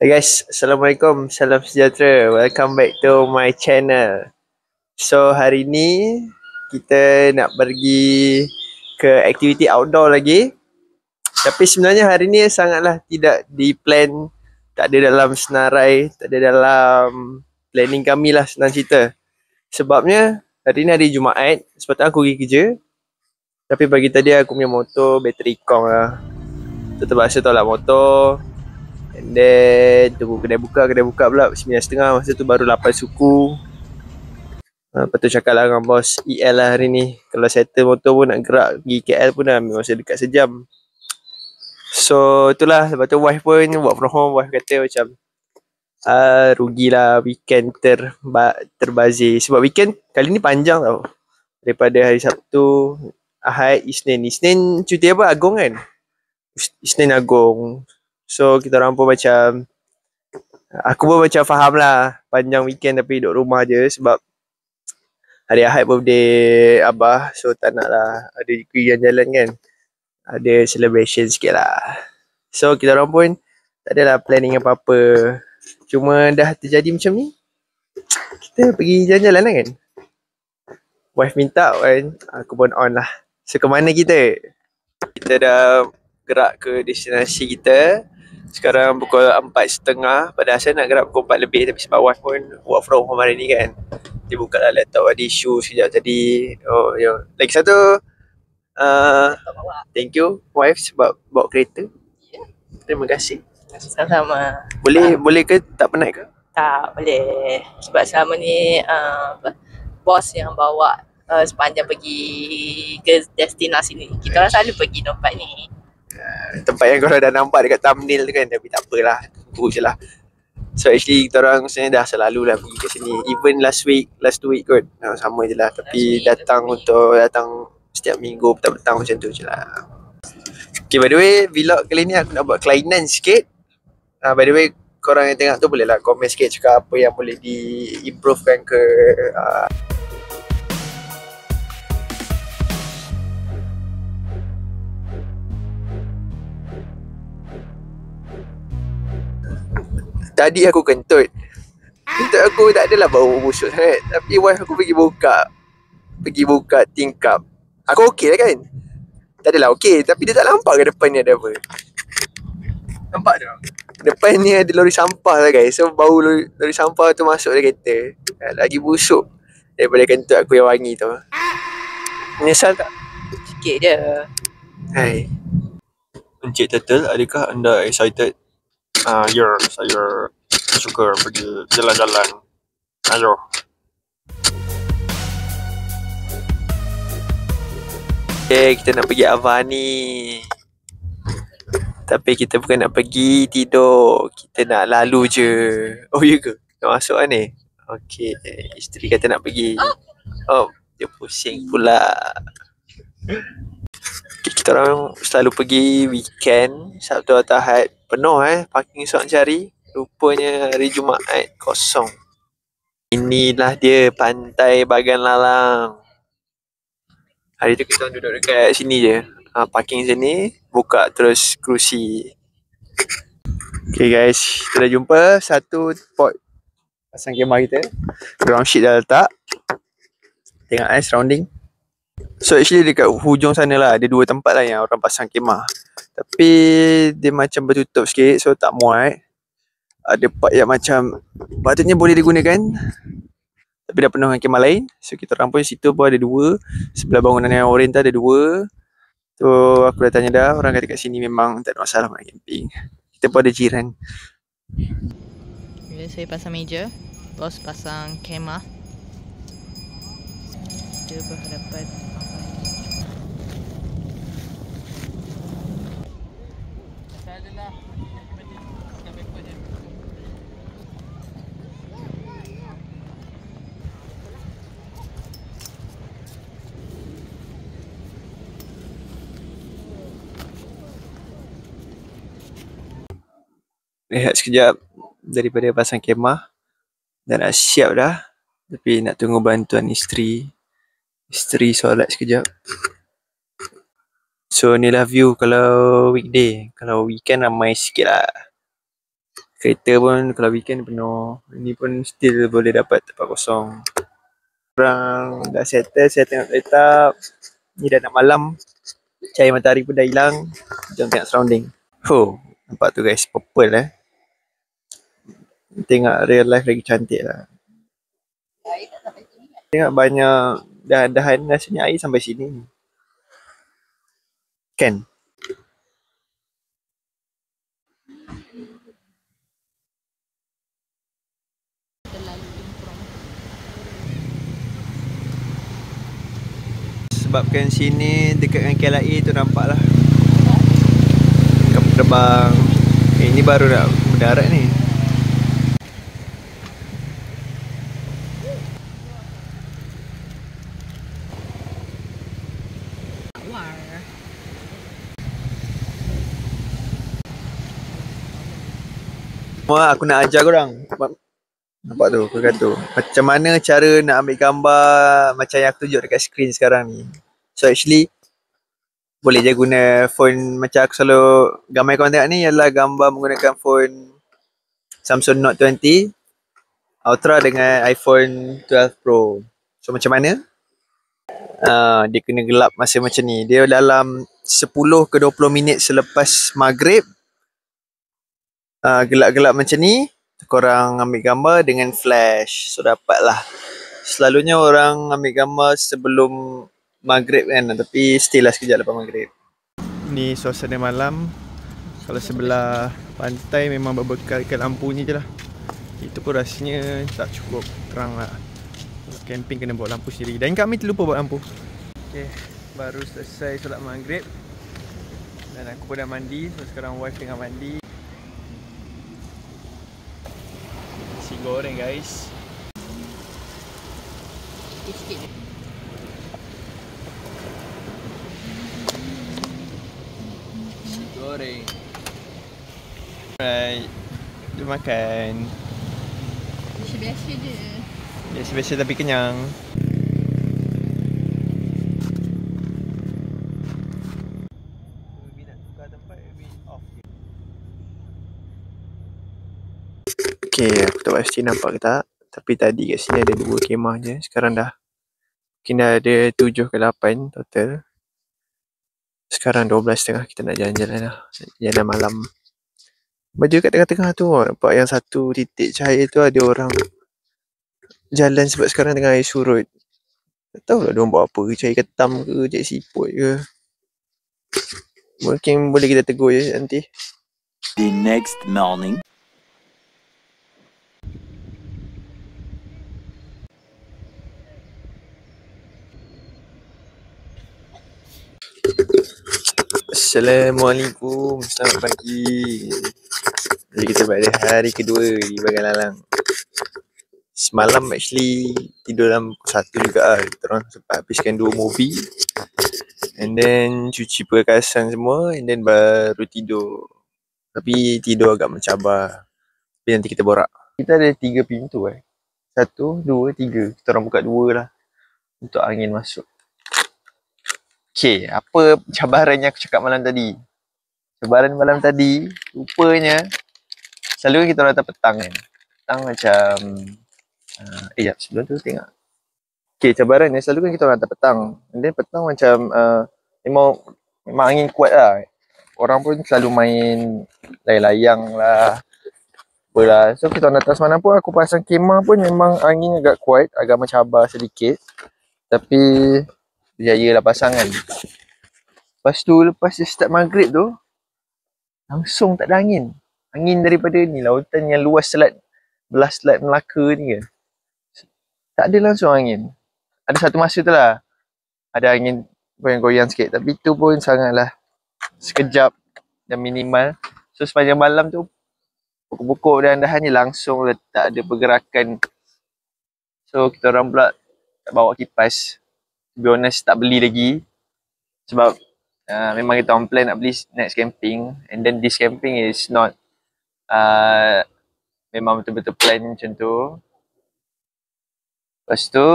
Hey guys, Assalamualaikum, salam sejahtera. Welcome back to my channel. So hari ni kita nak pergi ke aktiviti outdoor lagi. Tapi sebenarnya hari ni sangatlah tidak di-plan, tak ada dalam senarai, tak ada dalam planning kami lah, senang cerita. Sebabnya hari ni hari Jumaat, sepatutnya aku pergi kerja. Tapi pagi tadi aku punya motor bateri kong lah. So terpaksa tolak motor. And then tunggu kedai buka pula 9.30. Masa tu baru 8 suku. Lepas tu cakap lah dengan bos EL lah hari ni. Kalau settle motor pun nak gerak pergi KL pun dah ambil masa dekat sejam. So itulah. Lepas tu wife pun work from home. Wife kata macam rugilah weekend terbazir. Sebab weekend kali ni panjang tau. Daripada hari Sabtu, Ahad, Isnin. Isnin cuti apa? Agong kan? Isnin Agong. So kita orang pun macam, aku pun macam faham lah panjang weekend tapi duduk rumah je. Sebab hari Ahad birthday Abah. So tak nak lah ada pergi jalan kan. Ada celebration sikit lah. So kita orang pun tak adalah planning apa-apa. Cuma dah terjadi macam ni, kita pergi jalan-jalan lah kan. Wife minta kan, aku pun on lah. So ke mana kita? Kita dah gerak ke destinasi kita. Sekarang pukul 4.30. Pada asal nak gerak pukul 4 lebih. Tapi sebab wife pun work from home hari ni kan, dia buka lah laptop, ada isu sekejap tadi. Oh ya, lagi satu, thank you wife sebab bawa kereta. Terima kasih. Sama-sama. Boleh ke tak penat ke? Tak boleh. Sebab selama ni bos yang bawa sepanjang pergi ke destinasi ni. Kita orang selalu pergi tempat ni. Tempat yang korang dah nampak dekat thumbnail tu kan. Tapi tak apalah, tunggu je lah. So actually kita orang sebenarnya dah selalu lah pergi ke sini. Even last 2 week kot, sama je lah. Tapi datang setiap minggu petang-petang macam tu je lah. Okay, by the way, vlog kali ni aku nak buat kelainan sikit. By the way, korang yang tengok tu boleh lah komen sikit, cakap apa yang boleh di-improvekan ke. Tadi aku kentut aku tak adalah bau busuk sangat. Tapi wife aku pergi buka tingkap. Aku okey lah kan? Tak adalah okey. Tapi dia tak nampak ke depan ni ada apa. Nampak tak? Depan ni ada lori sampah lah guys. So bau lori sampah tu masuk dalam kereta. Lagi busuk daripada kentut aku yang wangi tu. Menyesal tak? Sikit je. Hai Encik Turtle, adakah anda excited? Ya, saya suka pergi jalan-jalan. Ayo. Okay, kita nak pergi Avani. Tapi kita bukan nak pergi tidur. Kita nak lalu je. Oh ya ke? Nak masuk kan ni? Okay, isteri kata nak pergi. Oh, dia pusing pula. Kita orang selalu pergi weekend, Sabtu atau Ahad. Penuh parking slot cari. Rupanya hari Jumaat kosong. Inilah dia Pantai Bagan Lalang. Hari tu kita duduk dekat sini je. Parking sini, buka terus kerusi. Okay guys, kita dah jumpa satu spot pasang kemah kita. Ground sheet dah letak. Tengok surrounding. So actually dekat hujung sana lah ada 2 tempat lah yang orang pasang kemah. Tapi dia macam bertutup sikit, so tak muat. Ada part yang macam patutnya boleh digunakan, tapi dah penuh dengan kemah lain. So kita orang pun situ pun ada 2. Sebelah bangunan yang oren tu ada 2. So aku dah tanya dah, orang kata kat sini memang tak ada masalah nak camping. Kita pun ada jiran. Bila saya pasang meja, bos pasang kemah. Kita berhadapan. Rehat sekejap daripada pasang kemah. Dah nak siap dah. Tapi nak tunggu bantuan isteri. Isteri solat sekejap. So inilah view kalau weekday. Kalau weekend ramai sikit lah. Kereta pun kalau weekend penuh. Ini pun still boleh dapat tempat kosong. Orang dah settle, saya tengok kereta. Ni dah nak malam. Cahaya matahari pun dah hilang. Jom tengok surrounding. Oh, nampak tu guys, purple Tengok real life lagi cantik lah. Tengok banyak dahan-dahan rasanya air sampai sini. Kan? Sebabkan sini dekat dengan KLIA tu nampak lah kapal terbang. Ini baru nak mendarat ni. Wah, aku nak ajar korang. Nampak tu, aku kata tu. Macam mana cara nak ambil gambar macam yang aku tunjuk dekat screen sekarang ni. So actually, boleh je guna phone macam aku selalu gambar korang tengok ni ialah gambar menggunakan phone Samsung Note 20 Ultra dengan iPhone 12 Pro. So macam mana? Dia kena gelap masa macam ni. Dia dalam 10 ke 20 minit selepas maghrib. Gelap-gelap macam ni, korang ambil gambar dengan flash. So dapatlah. Selalunya orang ambil gambar sebelum maghrib kan, tapi still lah sekejap lepas maghrib. Ni suasana malam. Kalau sebelah pantai memang berbekalkan lampu ni je lah. Itu pun rasanya tak cukup terang lah. Camping kena bawa lampu sendiri. Dan kami terlupa bawa lampu. Okay, baru selesai solat maghrib. Dan aku pun dah mandi. So sekarang wife tengah mandi. Nasi goreng guys. Sikit je. Nasi goreng. Alright, jom makan. Biasa-biasa je. Biasa-biasa tapi kenyang. Okay, aku tak pasti nampak ke tak. Tapi tadi kat sini ada 2 kemah je. Sekarang dah mungkin dah ada 7 ke 8 total. Sekarang 12.30 kita nak jalan-jalan lah. Jalan malam. Baju kat tengah-tengah tu nampak yang satu titik cahaya tu ada orang jalan sebab sekarang tengah air surut. Tak tahu lah diorang buat apa. Cari ketam ke, cari siput ke. Mungkin boleh kita tegur je nanti. The next morning. Assalamualaikum, selamat pagi. Jadi kita pada hari kedua di Bagan Lalang. Semalam actually tidur dalam pukul 1 juga lah. Kita orang sempat habiskan 2 movie. And then cuci perkasan semua. And then baru tidur. Tapi tidur agak mencabar. Tapi nanti kita borak. Kita ada 3 pintu 1, 2, 3. Kita orang buka 2 lah. Untuk angin masuk. Okay, apa cabaran yang aku cakap malam tadi? Cabaran malam tadi, rupanya selalu kita orang datang petang kan. Petang macam jap, sebelum tu tengok. Okay, cabaran ni selalu kan kita orang datang petang. And then petang macam memang angin kuat lah. Orang pun selalu main layang-layang lah. Apalah. So kita orang datang semalam pun aku pasang kemah pun memang angin agak kuat, agak mencabar sedikit. Tapi berjaya lah pasang kan. Lepas tu, lepas dia start maghrib tu, langsung tak ada angin. Angin daripada ni lautan yang luas belah Selat Melaka ni kan. Tak ada langsung angin. Ada satu masa tu lah. Ada angin goyang-goyang sikit. Tapi tu pun sangatlah sekejap dan minimal. So sepanjang malam tu, pokok-pokok dan dahan ni langsung tak ada pergerakan. So kita orang pula tak bawa kipas. To be honest, tak beli lagi. Sebab memang kita on plan nak beli next camping. And then this camping is not memang betul-betul plan macam tu. Lepas tu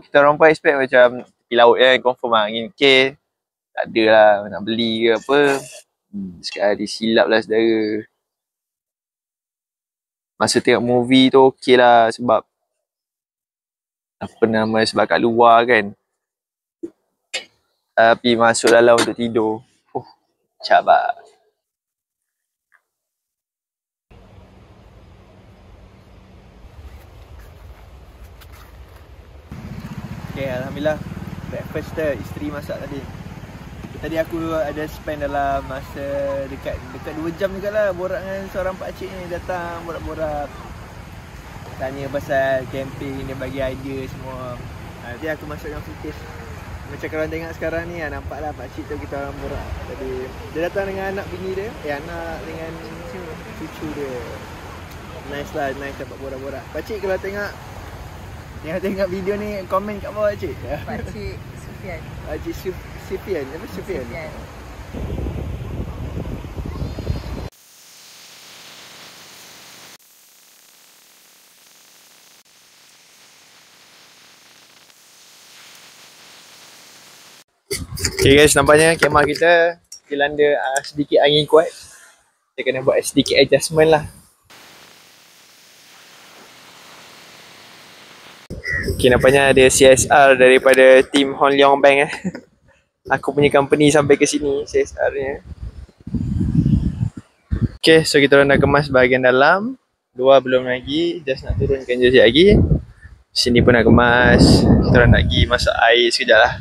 kita orang pun expect macam tepi laut kan, confirm lah angin okay. Tak ada lah nak beli ke apa. Sekali silap lah saudara. Masa tengok movie tu okey lah sebab apa nama, sebab kat luar kan. Tapi masuk dalam untuk tidur. Cabar. Okay, Alhamdulillah. Breakfast tu isteri masak tadi. Tadi aku ada spend dalam masa dekat 2 jam juga lah borak dengan seorang pakcik ni. Datang borak-borak, tanya pasal camping, dia bagi idea semua. Nanti aku masukkan footage. Macam korang tengok sekarang ni, nampak lah pakcik tu kita orang borak. Tadi dia datang dengan anak bini dia, anak dengan cucu dia. Nice lah, nice dapat borak-borak. Pakcik kalau tengok video ni, komen kat bawah cik. Pakcik Sufian. Pakcik Sufian. Apa Sufian? Okay guys, nampaknya kemah kita dilanda sedikit angin kuat. Kita kena buat sedikit adjustment lah. Okay, nampaknya ada CSR daripada tim Hon Leong Bank Aku punya company sampai ke sini CSR nya. Okay, so kita orang dah kemas bahagian dalam. Luar belum lagi, just nak turunkan je sekejap lagi. Sini pun nak kemas. Kita orang nak pergi masak air sekejap lah.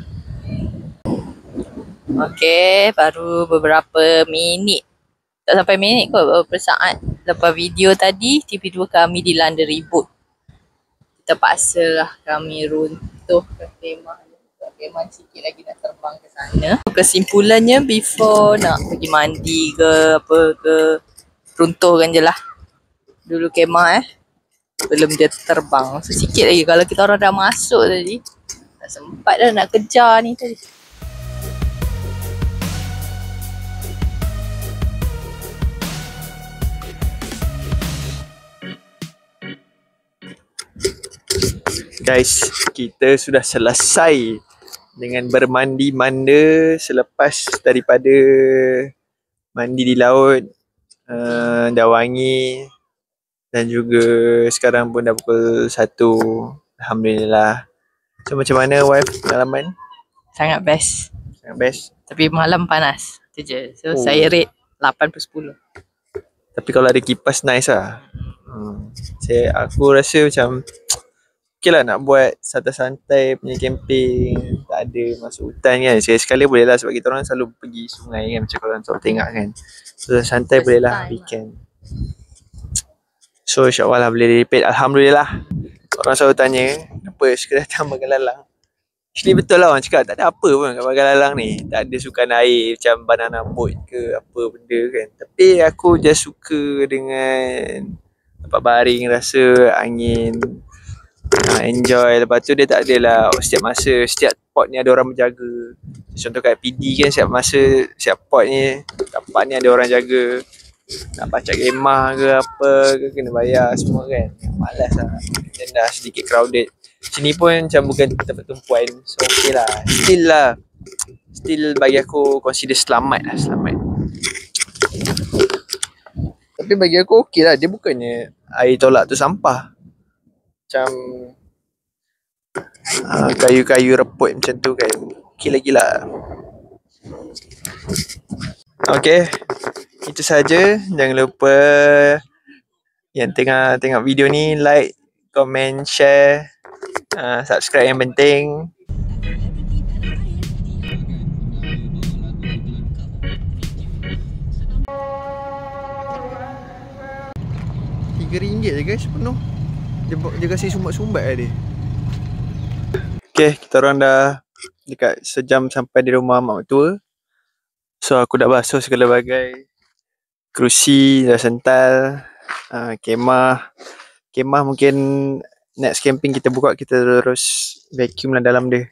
Okay, baru beberapa minit. Tak sampai minit kot, beberapa saat lepas video tadi, tiba-tiba kami dilanda ribut. Terpaksa lah kami runtuh ke kemah. Kemah sikit lagi nak terbang ke sana. Kesimpulannya, before nak pergi mandi ke apa ke, runtuhkan je lah dulu kemah belum dia terbang. So sikit lagi kalau kita orang dah masuk tadi, tak sempat dah nak kejar ni tadi. Guys, kita sudah selesai dengan bermandi-manda selepas daripada mandi di laut. Dah wangi dan juga sekarang pun dah pukul 1. Alhamdulillah. So macam mana wife pengalaman? Sangat best. Sangat best. Tapi malam panas. Tu je. So saya rate 8/10. Tapi kalau ada kipas nice lah. Aku rasa macam okey lah nak buat santai-santai punya camping. Tak ada masuk hutan kan. Sekali-sekala boleh lah sebab kita orang selalu pergi sungai kan. Macam korang selalu tengok kan. So santai boleh lah weekend. So insyaAllah lah boleh repeat. Alhamdulillah. Orang selalu tanya, kenapa suka datang Bagan Lalang? Actually betul lah orang cakap, tak ada apa pun kat Bagan Lalang ni. Tak ada sukan air macam banana boat ke apa benda kan. Tapi aku just suka dengan dapat baring, rasa angin, enjoy. Lepas tu dia tak adalah setiap masa, setiap pot ni ada orang menjaga. Contoh kat PD kan, setiap masa, setiap pot ni tempat ni ada orang jaga. Nak pacak kemah ke apa ke kena bayar semua kan. Malas lah. Dan dah sedikit crowded. Sini pun macam bukan tempat tumpuan. So okey lah. Still bagi aku consider selamat lah. Selamat. Tapi bagi aku okey lah. Dia bukannya air tolak tu sampah. Macam kayu-kayu reput macam tu kan. Okey lagi lah. Okay, itu saja. Jangan lupa yang tengah tengok video ni like, komen, share, subscribe yang penting. RM3 je guys penuh. Dia kasi sumbat-sumbat lah dia. Okay, kita orang dah dekat sejam sampai di rumah mak mertua. So aku dah basuh segala bagai. Kerusi dah sental. Kemah mungkin next camping kita buka, kita terus vacuum lah dalam dia.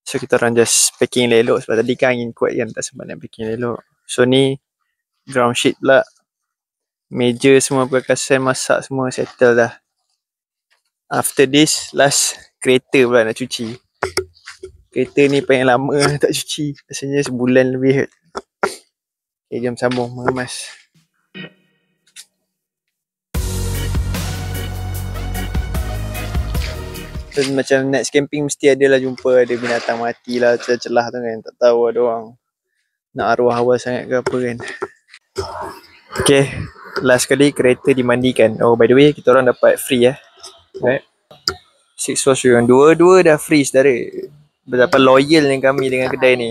So kita orang just packing elok sebab tadi kan angin kuat kan, tak sempat nak packing elok. So ni ground sheet pula. Meja semua, perkakas masak semua settle dah. After this last kereta pula nak cuci. Kereta ni paling lama tak cuci. Rasanya sebulan lebih. Okay, jom sambung mengemas. Macam next camping mesti adalah jumpa ada binatang mati lah celah-celah tu kan. Tak tahu ada orang nak arwah awal sangat ke apa kan. Okay, last kali kereta dimandikan. Oh by the way, kita orang dapat free right? 6 wash. Dua-dua dah free saudara. Betapa loyal ni kami dengan kedai ni.